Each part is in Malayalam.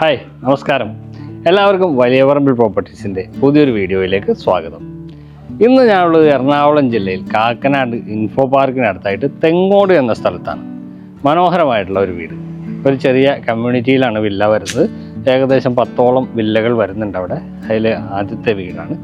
ഹായ് നമസ്കാരം. എല്ലാവർക്കും വലിയ പറമ്പിൽ പ്രോപ്പർട്ടീസിൻ്റെ പുതിയൊരു വീഡിയോയിലേക്ക് സ്വാഗതം. ഇന്ന് ഞാനുള്ളത് എറണാകുളം ജില്ലയിൽ കാക്കനാട് ഇൻഫോ പാർക്കിനടുത്തായിട്ട് തെങ്ങോട് എന്ന സ്ഥലത്താണ്. മനോഹരമായിട്ടുള്ള ഒരു വീട്, ഒരു ചെറിയ കമ്മ്യൂണിറ്റിയിലാണ് വില്ല വരുന്നത്. ഏകദേശം 10ഓളം വില്ലകൾ വരുന്നുണ്ട് അവിടെ. അതിൽ ആദ്യത്തെ വീടാണ്.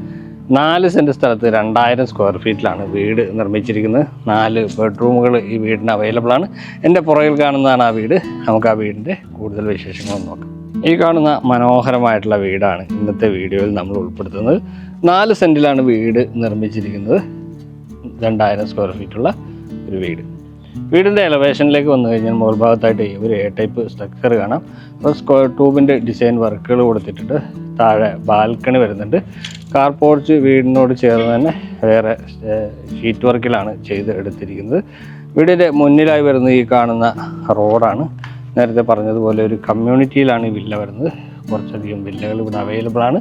4 സെൻറ്റ് സ്ഥലത്ത് 2000 സ്ക്വയർ ഫീറ്റിലാണ് വീട് നിർമ്മിച്ചിരിക്കുന്നത്. 4 ബെഡ്റൂമുകൾ ഈ വീടിന് അവൈലബിൾ ആണ്. എൻ്റെ പുറകിൽ കാണുന്നതാണ് ആ വീട്. നമുക്ക് ആ വീടിൻ്റെ കൂടുതൽ വിശേഷങ്ങൾ നോക്കാം. ഈ കാണുന്ന മനോഹരമായിട്ടുള്ള വീടാണ് ഇന്നത്തെ വീഡിയോയിൽ നമ്മൾ ഉൾപ്പെടുത്തുന്നത്. 4 സെൻറ്റിലാണ് വീട് നിർമ്മിച്ചിരിക്കുന്നത്. 2000 സ്ക്വയർ ഫീറ്റുള്ള ഒരു വീട്. വീടിൻ്റെ എലവേഷനിലേക്ക് വന്നു കഴിഞ്ഞാൽ മുകൾ ഭാഗത്തായിട്ട് ഒരു എ ടൈപ്പ് സ്ട്രക്ചർ കാണാം. അപ്പോൾ സ്ക്വയർ ട്യൂബിൻ്റെ ഡിസൈൻ വർക്കുകൾ കൊടുത്തിട്ടുണ്ട്. താഴെ ബാൽക്കണി വരുന്നുണ്ട്. കാർ പോർച്ച് വീടിനോട് ചേർന്ന് തന്നെ വേറെ ഷീറ്റ് വർക്കിലാണ് ചെയ്ത് എടുത്തിരിക്കുന്നത്. വീടിൻ്റെ മുന്നിലായി വരുന്ന ഈ കാണുന്ന റോഡാണ്. നേരത്തെ പറഞ്ഞതുപോലെ ഒരു കമ്മ്യൂണിറ്റിയിലാണ് ഈ വില്ല വരുന്നത്. കുറച്ചധികം വില്ലകൾ ഇവിടെ അവൈലബിൾ ആണ്.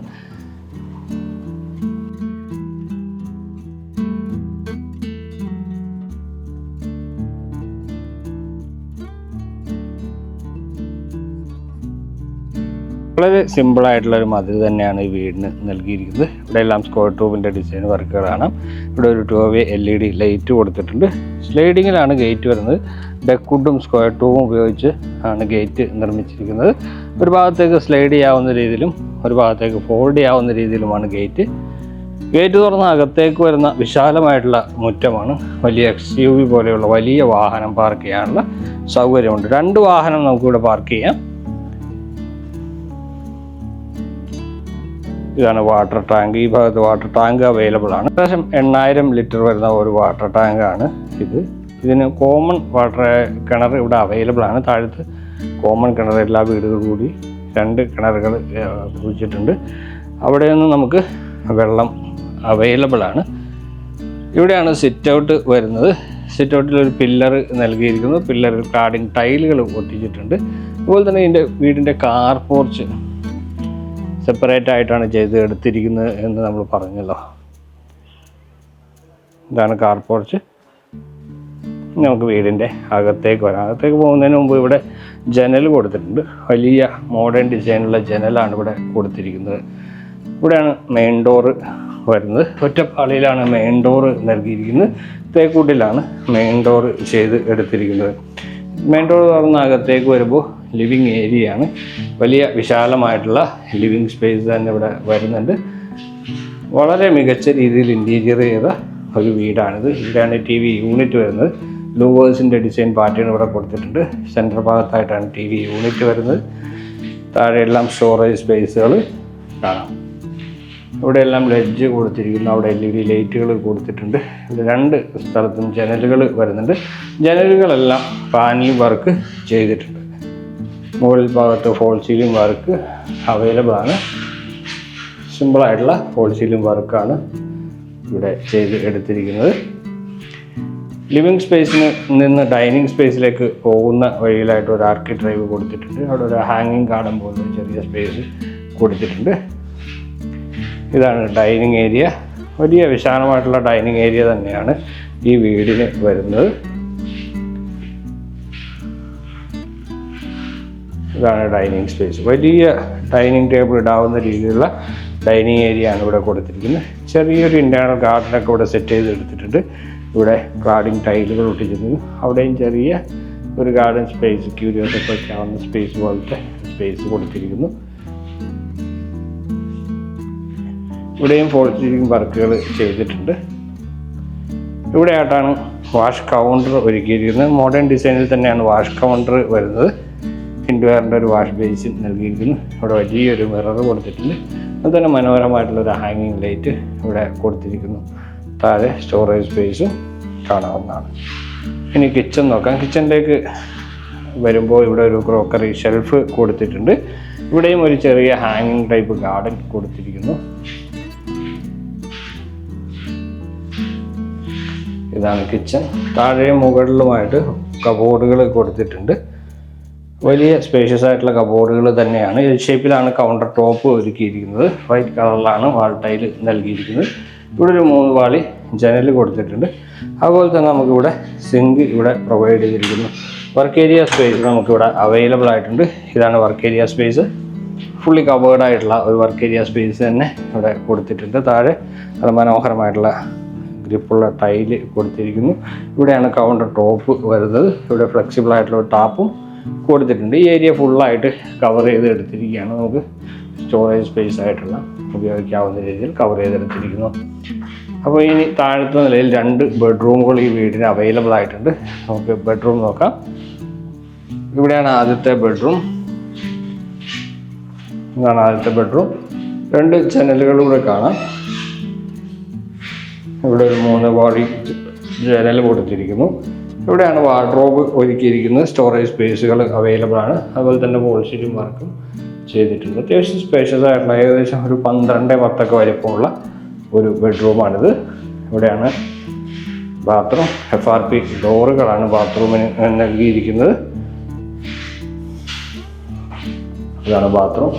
വളരെ സിമ്പിളായിട്ടുള്ളൊരു മതിൽ തന്നെയാണ് ഈ വീടിന് നൽകിയിരിക്കുന്നത്. ഇവിടെ എല്ലാം സ്ക്വയർ ട്യൂബിൻ്റെ ഡിസൈൻ വർക്കുകൾ കാണാം. ഇവിടെ ഒരു 2-വേ LED ലൈറ്റ് കൊടുത്തിട്ടുണ്ട്. സ്ലൈഡിങ്ങിലാണ് ഗേറ്റ് വരുന്നത്. ഡെക്വുഡും സ്ക്വയർ ട്യൂബും ഉപയോഗിച്ച് ആണ് ഗേറ്റ് നിർമ്മിച്ചിരിക്കുന്നത്. ഒരു ഭാഗത്തേക്ക് സ്ലൈഡ് ചെയ്യാവുന്ന രീതിയിലും ഒരു ഭാഗത്തേക്ക് ഫോൾഡ് ചെയ്യാവുന്ന രീതിയിലുമാണ് ഗേറ്റ്. ഗേറ്റ് തുറന്ന അകത്തേക്ക് വരുന്ന വിശാലമായിട്ടുള്ള മുറ്റമാണ്. വലിയ XUV പോലെയുള്ള വലിയ വാഹനം പാർക്ക് ചെയ്യാനുള്ള സൗകര്യമുണ്ട്. 2 വാഹനം നമുക്കിവിടെ പാർക്ക് ചെയ്യാം. ഇതാണ് വാട്ടർ ടാങ്ക്. ഈ ഭാഗത്ത് വാട്ടർ ടാങ്ക് അവൈലബിൾ ആണ്. ഏകദേശം 8000 ലിറ്റർ വരുന്ന ഒരു വാട്ടർ ടാങ്കാണ് ഇത്. ഇതിന് കോമൺ വാട്ടർ കിണർ ഇവിടെ അവൈലബിൾ ആണ്. താഴത്ത് കോമൺ കിണർ, എല്ലാ വീടുകളും കൂടി 2 കിണറുകൾ കുഴിച്ചിട്ടുണ്ട്. അവിടെ നിന്ന് നമുക്ക് വെള്ളം അവൈലബിൾ ആണ്. ഇവിടെയാണ് സിറ്റ് ഔട്ട് വരുന്നത്. സിറ്റ് ഔട്ടിൽ ഒരു പില്ലർ നൽകിയിരിക്കുന്നു. പില്ലറിൽ ക്ലാഡിംഗ് ടൈലുകൾ ഒട്ടിച്ചിട്ടുണ്ട്. അതുപോലെ തന്നെ ഇതിൻ്റെ വീടിൻ്റെ കാർ പോർച്ച് സെപ്പറേറ്റ് ആയിട്ടാണ് ചെയ്ത് എടുത്തിരിക്കുന്നത് എന്ന് നമ്മൾ പറഞ്ഞല്ലോ. ഇതാണ് കാർ പോർച്ച്. നമുക്ക് വീടിൻ്റെ അകത്തേക്ക് വരാം. അകത്തേക്ക് പോകുന്നതിന് മുമ്പ് ഇവിടെ ജനൽ കൊടുത്തിട്ടുണ്ട്. വലിയ മോഡേൺ ഡിസൈനുള്ള ജനലാണ് ഇവിടെ കൊടുത്തിരിക്കുന്നത്. ഇവിടെയാണ് മെയിൻ ഡോറ് വരുന്നത്. ഒറ്റപ്പാളിയിലാണ് മെയിൻ ഡോറ് നൽകിയിരിക്കുന്നത്. തേക്കൂട്ടിലാണ് മെയിൻ ഡോറ് ചെയ്ത് എടുത്തിരിക്കുന്നത്. മെയിൻ ഡോർ തുറന്ന അകത്തേക്ക് വരുമ്പോൾ ലിവിങ് ഏരിയയാണ്. വലിയ വിശാലമായിട്ടുള്ള ലിവിങ് സ്പേസ് തന്നെ ഇവിടെ വരുന്നുണ്ട്. വളരെ മികച്ച രീതിയിൽ ഇൻറ്റീരിയർ ചെയ്ത ഒരു വീടാണിത്. ഇവിടെയാണ് TV യൂണിറ്റ് വരുന്നത്. ലൂവേഴ്സിൻ്റെ ഡിസൈൻ പാറ്റേൺ ഇവിടെ കൊടുത്തിട്ടുണ്ട്. സെൻറ്റർ ഭാഗത്തായിട്ടാണ് TV യൂണിറ്റ് വരുന്നത്. താഴെയെല്ലാം സ്റ്റോറേജ് സ്പേസുകൾ കാണാം. ഇവിടെയെല്ലാം ലെഡ്ജ് കൊടുത്തിരിക്കുന്നു. അവിടെ LED ലൈറ്റുകൾ കൊടുത്തിട്ടുണ്ട്. ഇവിടെ 2 സ്ഥലത്തും ജനലുകൾ വരുന്നുണ്ട്. ജനലുകളെല്ലാം പാനലിംഗ് വർക്ക് ചെയ്തിട്ടുണ്ട്. മുകളിൽ ഭാഗത്ത് ഫോൾ സീലിംഗ് വർക്ക് അവൈലബിൾ ആണ്. സിമ്പിളായിട്ടുള്ള ഫോൾ സീലിംഗ് വർക്കാണ് ഇവിടെ ചെയ്ത് എടുത്തിരിക്കുന്നത്. ലിവിങ് സ്പേസിന് നിന്ന് ഡൈനിങ് സ്പേസിലേക്ക് പോകുന്ന വഴിയിലായിട്ട് ഒരു ആർക്കി ഡ്രൈവ് കൊടുത്തിട്ടുണ്ട്. അവിടെ ഒരു ഹാങ്ങിങ് ഗാർഡൻ പോലെ ചെറിയ സ്പേസ് കൊടുത്തിട്ടുണ്ട്. ഇതാണ് ഡൈനിങ് ഏരിയ. വലിയ വിശാലമായിട്ടുള്ള ഡൈനിങ് ഏരിയ തന്നെയാണ് ഈ വീടിന് വരുന്നത്. ഇതാണ് ഡൈനിങ് സ്പേസ്. വലിയ ഡൈനിങ് ടേബിൾ ഇടാവുന്ന രീതിയിലുള്ള ഡൈനിങ് ഏരിയ ആണ് ഇവിടെ കൊടുത്തിരിക്കുന്നത്. ചെറിയൊരു ഇൻറ്റേർണൽ ഗാർഡനൊക്കെ ഇവിടെ സെറ്റ് ചെയ്ത് എടുത്തിട്ടുണ്ട്. ഇവിടെ ക്ലാഡിംഗ് ടൈലുകൾ ഒട്ടിച്ചിട്ടുണ്ട്. അവിടെയും ചെറിയ ഒരു ഗാർഡൻ സ്പേസ്, ക്യൂരിയോസൊക്കെ വയ്ക്കാവുന്ന സ്പേസ് പോലത്തെ സ്പേസ് കൊടുത്തിരിക്കുന്നു. ഇവിടെയും ഫോൾ സീലിംഗ് വർക്കുകൾ ചെയ്തിട്ടുണ്ട്. ഇവിടെയായിട്ടാണ് വാഷ് കൗണ്ടർ ഒരുക്കിയിരിക്കുന്നത്. മോഡേൺ ഡിസൈനിൽ തന്നെയാണ് വാഷ് കൗണ്ടർ വരുന്നത്. ഇൻഡോറിൻ്റെ ഒരു വാഷ് ബേസിൻ നൽകിയിരിക്കുന്നു. ഇവിടെ വലിയൊരു മിറർ കൊടുത്തിട്ടുണ്ട്. അതുതന്നെ മനോഹരമായിട്ടുള്ളൊരു ഹാങ്ങിങ് ലൈറ്റ് ഇവിടെ കൊടുത്തിരിക്കുന്നു. താഴെ സ്റ്റോറേജ് സ്പേസും കാണാവുന്നതാണ്. ഇനി കിച്ചൺ നോക്കാം. കിച്ചണിലേക്ക് വരുമ്പോൾ ഇവിടെ ഒരു ക്രോക്കറി ഷെൽഫ് കൊടുത്തിട്ടുണ്ട്. ഇവിടെയും ഒരു ചെറിയ ഹാങ്ങിങ് ടൈപ്പ് ഗാർഡൻ കൊടുത്തിരിക്കുന്നു. ഇതാണ് കിച്ചൺ. താഴെയും മുകളിലുമായിട്ട് കബോർഡുകൾ കൊടുത്തിട്ടുണ്ട്. വലിയ സ്പേഷ്യസ് ആയിട്ടുള്ള കബോർഡുകൾ തന്നെയാണ്. എൽ ഷേപ്പിലാണ് കൗണ്ടർ ടോപ്പ് ഒരുക്കിയിരിക്കുന്നത്. വൈറ്റ് കളറിലാണ് വാൾ ടൈല് നൽകിയിരിക്കുന്നത്. ഇവിടെ ഒരു 3 വാളി ജനൽ കൊടുത്തിട്ടുണ്ട്. അതുപോലെ തന്നെ നമുക്കിവിടെ സിങ്ക് ഇവിടെ പ്രൊവൈഡ് ചെയ്തിരിക്കുന്നു. വർക്ക് ഏരിയ സ്പേസ് നമുക്കിവിടെ അവൈലബിൾ ആയിട്ടുണ്ട്. ഇതാണ് work area space. Fully covered ആയിട്ടുള്ള ഒരു വർക്ക് ഏരിയ സ്പേസ് തന്നെ ഇവിടെ കൊടുത്തിട്ടുണ്ട്. താഴെ അത് മനോഹരമായിട്ടുള്ള ഗ്രിപ്പുള്ള ടൈല് കൊടുത്തിരിക്കുന്നു. ഇവിടെയാണ് കൗണ്ടർ ടോപ്പ് വരുന്നത്. ഇവിടെ ഫ്ലെക്സിബിൾ ആയിട്ടുള്ള ഒരു ടാപ്പും കൊടുത്തിട്ടുണ്ട്. ഈ ഏരിയ ഫുള്ളായിട്ട് കവർ ചെയ്ത് എടുത്തിരിക്കുകയാണ്. നമുക്ക് സ്റ്റോറേജ് സ്പേസ് ആയിട്ടുള്ള ഉപയോഗിക്കാവുന്ന രീതിയിൽ കവർ ചെയ്തെടുത്തിരിക്കുന്നു. അപ്പോൾ ഇനി താഴത്തെ നിലയിൽ 2 ബെഡ്റൂമുകൾ ഈ വീടിന് അവൈലബിൾ ആയിട്ടുണ്ട്. നമുക്ക് ബെഡ്റൂം നോക്കാം. ഇവിടെയാണ് ആദ്യത്തെ ബെഡ്റൂം. ഇതാണ് ആദ്യത്തെ ബെഡ്റൂം. 2 ജനലുകളിലൂടെ കാണാം. ഇവിടെ ഒരു 3 വാടി ജനൽ കൊടുത്തിരിക്കുന്നു. ഇവിടെയാണ് വാർഡ്രോബ് ഒരുക്കിയിരിക്കുന്നത്. സ്റ്റോറേജ് സ്പേസുകൾ അവൈലബിൾ ആണ്. അതുപോലെ തന്നെ വോൾ സീലിംഗ് വർക്കും ചെയ്തിട്ടുണ്ട്. അത്യാവശ്യം സ്പേഷ്യസ് ആയിട്ടുള്ള ഏകദേശം ഒരു 12-10 വലിപ്പമുള്ള ഒരു ബെഡ്റൂമാണിത്. ഇവിടെയാണ് ബാത്റൂം. FRP ഡോറുകളാണ് ബാത്റൂമിന് നൽകിയിരിക്കുന്നത്. ഇതാണ് ബാത്റൂം.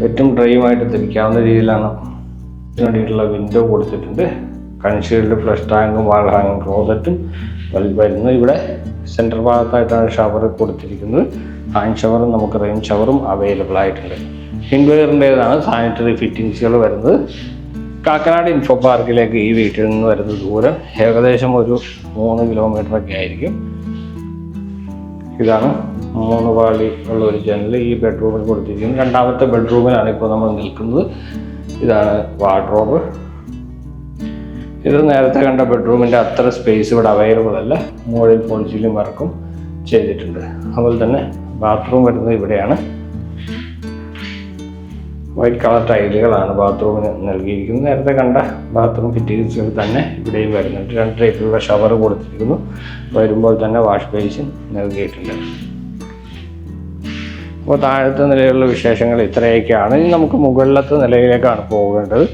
വെറ്റും ഡ്രൈയുമായിട്ട് തിരിക്കാവുന്ന രീതിയിലാണ് വേണ്ടിയിട്ടുള്ള വിൻഡോ കൊടുത്തിട്ടുണ്ട്. കൺഷീൽഡ് ഫ്ലഷ് ടാങ്കും വാൾ ഹാങ്ങിങ് ക്ലോസറ്റും വരുന്നു. ഇവിടെ സെൻറ്റർ ഭാഗത്തായിട്ടാണ് ഷവർ കൊടുത്തിരിക്കുന്നത്. ഹാൻഡ് ഷവറും നമുക്ക് റെയിൻ ഷവറും അവൈലബിൾ ആയിട്ടുണ്ട്. ഇൻവെയറിൻ്റേതാണ് സാനിറ്ററി ഫിറ്റിങ്സുകൾ വരുന്നത്. കാക്കനാട് ഇൻഫോ പാർക്കിലേക്ക് ഈ വീട്ടിൽ നിന്ന് വരുന്ന ദൂരം ഏകദേശം ഒരു 3 കിലോമീറ്ററൊക്കെ ആയിരിക്കും. ഇതാണ് 3 വാളി ഉള്ള ഒരു ജനൽ ഈ ബെഡ്റൂമിൽ കൊടുത്തിരിക്കുന്നത്. രണ്ടാമത്തെ ബെഡ്റൂമിലാണ് ഇപ്പോൾ നമ്മൾ നിൽക്കുന്നത്. ഇതാണ് വാർഡ്രോബ്. ഇത് നേരത്തെ കണ്ട ബെഡ്റൂമിൻ്റെ അത്ര സ്പേസ് ഇവിടെ അവൈലബിൾ അല്ല. മുകളിൽ ഫോൾ സീലിംഗ് വർക്കും ചെയ്തിട്ടുണ്ട്. അതുപോലെ തന്നെ ബാത്റൂം വരുന്നത് ഇവിടെയാണ്. വൈറ്റ് കളർ ടൈലുകളാണ് ബാത്റൂമിന് നൽകിയിരിക്കുന്നത്. നേരത്തെ കണ്ട ബാത്റൂം ഫിറ്റിങ്സുകൾ തന്നെ ഇവിടെയും വരുന്നുണ്ട്. 2 ടൈപ്പിലുള്ള ഷവർ കൊടുത്തിരിക്കുന്നു. വരുമ്പോൾ തന്നെ വാഷ് ബേസിൻ നൽകിയിട്ടുണ്ട്. അപ്പോൾ താഴത്തെ നിലയിലുള്ള വിശേഷങ്ങൾ ഇത്രയൊക്കെയാണ്. ഇനി നമുക്ക് മുകളിലത്തെ നിലയിലേക്കാണ് പോകേണ്ടത്.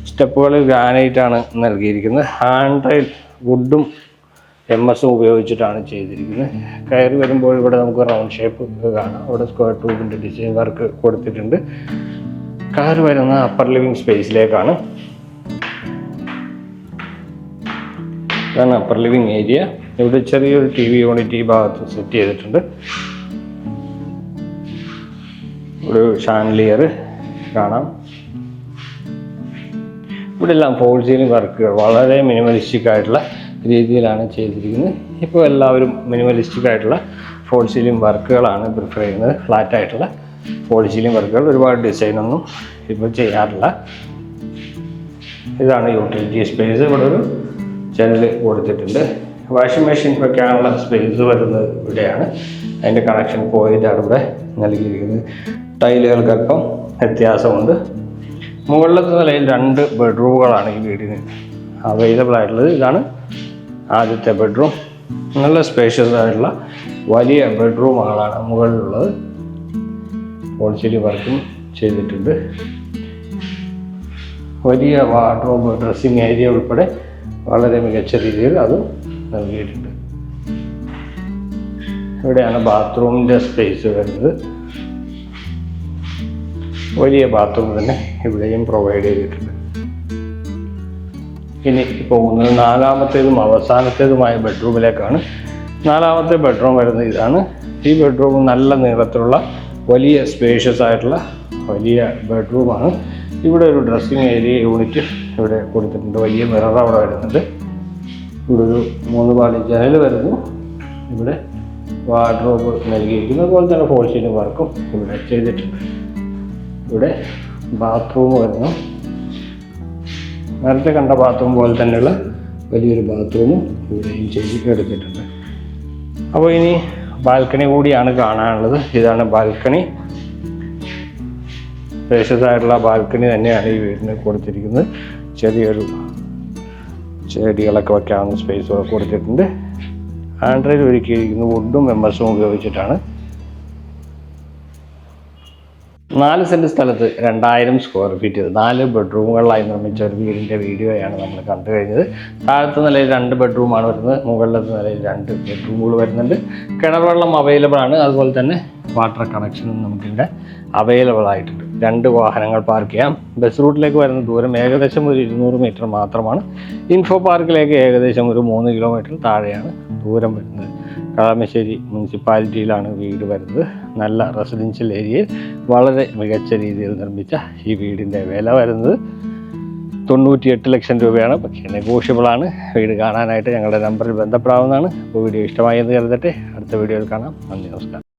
സ്റ്റെപ്പുകൾ ഗ്രാനൈറ്റാണ് നൽകിയിരിക്കുന്നത്. ഹാൻഡ് റെയിൽ വുഡും MS ഉപയോഗിച്ചിട്ടാണ് ചെയ്തിരിക്കുന്നത്. കയറി വരുമ്പോൾ ഇവിടെ നമുക്ക് റൗണ്ട് ഷേപ്പ് കാണാം. അവിടെ സ്ക്വയർ ട്യൂബിൻ്റെ ഡിസൈൻ വർക്ക് കൊടുത്തിട്ടുണ്ട്. കാർ വരുന്ന അപ്പർ ലിവിങ് സ്പേസിലേക്കാണ്. ഇതാണ് അപ്പർ ലിവിങ് ഏരിയ. ഇവിടെ ചെറിയൊരു TV യൂണിറ്റ് ഈ ഭാഗത്ത് സെറ്റ് ചെയ്തിട്ടുണ്ട്. ഒരു ഷാൻലിയർ കാണാം. ഇവിടെ എല്ലാം ഫോൾ സീലിംഗ് വർക്കുകൾ വളരെ മിനിമലിസ്റ്റിക് ആയിട്ടുള്ള രീതിയിലാണ് ചെയ്തിരിക്കുന്നത്. ഇപ്പോൾ എല്ലാവരും മിനിമലിസ്റ്റിക് ആയിട്ടുള്ള ഫോൾ സീലിംഗ് വർക്കുകളാണ് പ്രിഫർ ചെയ്യുന്നത്. ഫ്ലാറ്റ് ആയിട്ടുള്ള ഫോൾ സീലിംഗ് വർക്കുകൾ ഒരുപാട് ഡിസൈനൊന്നും ഇപ്പോൾ ചെയ്യാറില്ല. ഇതാണ് യൂട്ടിലിറ്റി സ്പേസ്. ഇവിടെ ഒരു ജനൽ കൊടുത്തിട്ടുണ്ട്. വാഷിംഗ് മെഷീൻ വെക്കാനുള്ള സ്പേസ് വരുന്നത് ഇവിടെയാണ്. അതിൻ്റെ കണക്ഷൻ പോയിൻ്റാണ് ഇവിടെ നൽകിയിരിക്കുന്നത്. ടൈലുകൾക്കൊപ്പം വ്യത്യാസമുണ്ട്. മുകളിലത്തെ നിലയിൽ 2 ബെഡ്റൂമുകളാണ് ഈ വീടിന് അവൈലബിൾ ആയിട്ടുള്ളത്. ഇതാണ് ആദ്യത്തെ ബെഡ്റൂം. നല്ല സ്പേഷ്യസ് ആയിട്ടുള്ള വലിയ ബെഡ്റൂമുകളാണ് മുകളിലുള്ളത്. ഫോൾ സീലിംഗ് വർക്കും ചെയ്തിട്ടുണ്ട്. വലിയ വാർഡ്രോബ്, ഡ്രസ്സിങ് ഏരിയ ഉൾപ്പെടെ വളരെ മികച്ച രീതിയിൽ അതും നൽകിയിട്ടുണ്ട്. ഇവിടെയാണ് ബാത്റൂമിൻ്റെ സ്പേസ് വരുന്നത്. വലിയ ബാത്റൂം തന്നെ ഇവിടെയും പ്രൊവൈഡ് ചെയ്തിട്ടുണ്ട്. ഇനി പോകുന്നത് 4ാമത്തേതും അവസാനത്തേതുമായ ബെഡ്റൂമിലേക്കാണ്. 4ാമത്തെ ബെഡ്റൂം വരുന്നത് ഇതാണ്. ഈ ബെഡ്റൂം നല്ല നീളത്തിലുള്ള വലിയ സ്പേഷ്യസ് ആയിട്ടുള്ള വലിയ ബെഡ്റൂമാണ്. ഇവിടെ ഒരു ഡ്രസ്സിങ് ഏരിയ യൂണിറ്റ് ഇവിടെ കൊടുത്തിട്ടുണ്ട്. വലിയ മിറർ അവിടെ വരുന്നുണ്ട്. ഇവിടെ ഒരു 3 വാടി ജനൽ വരുന്നു. ഇവിടെ വാർഡ്രോബ് നൽകിയിരിക്കുന്നു. അതുപോലെ തന്നെ ഫോൾ സീലിംഗ് വർക്കും ഇവിടെ ചെയ്തിട്ടുണ്ട്. ഇവിടെ ബാത്റൂം വരുന്നു. നേരത്തെ കണ്ട ബാത്റൂം പോലെ തന്നെയുള്ള വലിയൊരു ബാത്റൂമും ഇവിടെയും ചെയ്ത് എടുത്തിട്ടുണ്ട്. അപ്പോൾ ഇനി ബാൽക്കണി കൂടിയാണ് കാണാനുള്ളത്. ഇതാണ് ബാൽക്കണി. സ്പേഷ്യസ് ആയിട്ടുള്ള ബാൽക്കണി തന്നെയാണ് ഈ വീടിന് കൊടുത്തിരിക്കുന്നത്. ചെറിയൊരു ചെടികളൊക്കെ വയ്ക്കാവുന്ന സ്പേസുകൾ കൊടുത്തിട്ടുണ്ട്. ഹാൻഡ് റെയിൽ ഒരുക്കിയിരിക്കുന്നത് വുഡും MS-ഉം ഉപയോഗിച്ചിട്ടാണ്. 4 സെൻറ്റ് സ്ഥലത്ത് 2000 സ്ക്വയർ ഫീറ്റ് 4 ബെഡ്റൂമുകളിലായി നിർമ്മിച്ച ഒരു വീടിൻ്റെ വീഡിയോയാണ് നമ്മൾ കണ്ടു കഴിഞ്ഞത്. താഴത്തെ നിലയിൽ 2 ബെഡ്റൂമാണ് വരുന്നത്. മുകളിലത്തെ നിലയിൽ 2 ബെഡ്റൂമുകൾ വരുന്നുണ്ട്. കിണർ വെള്ളം അവൈലബിൾ ആണ്. അതുപോലെ തന്നെ വാട്ടർ കണക്ഷനും നമുക്കിവിടെ അവൈലബിൾ ആയിട്ടുണ്ട്. 2 വാഹനങ്ങൾ പാർക്ക് ചെയ്യാം. ബസ് റൂട്ടിലേക്ക് വരുന്ന ദൂരം ഏകദേശം ഒരു 200 മീറ്റർ മാത്രമാണ്. ഇൻഫോ പാർക്കിലേക്ക് ഏകദേശം ഒരു 3 കിലോമീറ്റർ താഴെയാണ് ദൂരം വരുന്നത്. കളമശ്ശേരി മുനിസിപ്പാലിറ്റിയിലാണ് വീട് വരുന്നത്. നല്ല റെസിഡൻഷ്യൽ ഏരിയയിൽ വളരെ മികച്ച രീതിയിൽ നിർമ്മിച്ച ഈ വീടിൻ്റെ വില വരുന്നത് 98 ലക്ഷം രൂപയാണ്. പക്ഷേ നെഗോഷ്യബിളാണ്. വീട് കാണാനായിട്ട് ഞങ്ങളുടെ നമ്പറിൽ ബന്ധപ്പെടാവുന്നതാണ്. അപ്പോൾ വീഡിയോ ഇഷ്ടമായി എന്ന് കരുതട്ടെ. അടുത്ത വീഡിയോയിൽ കാണാം. നന്ദി, നമസ്കാരം.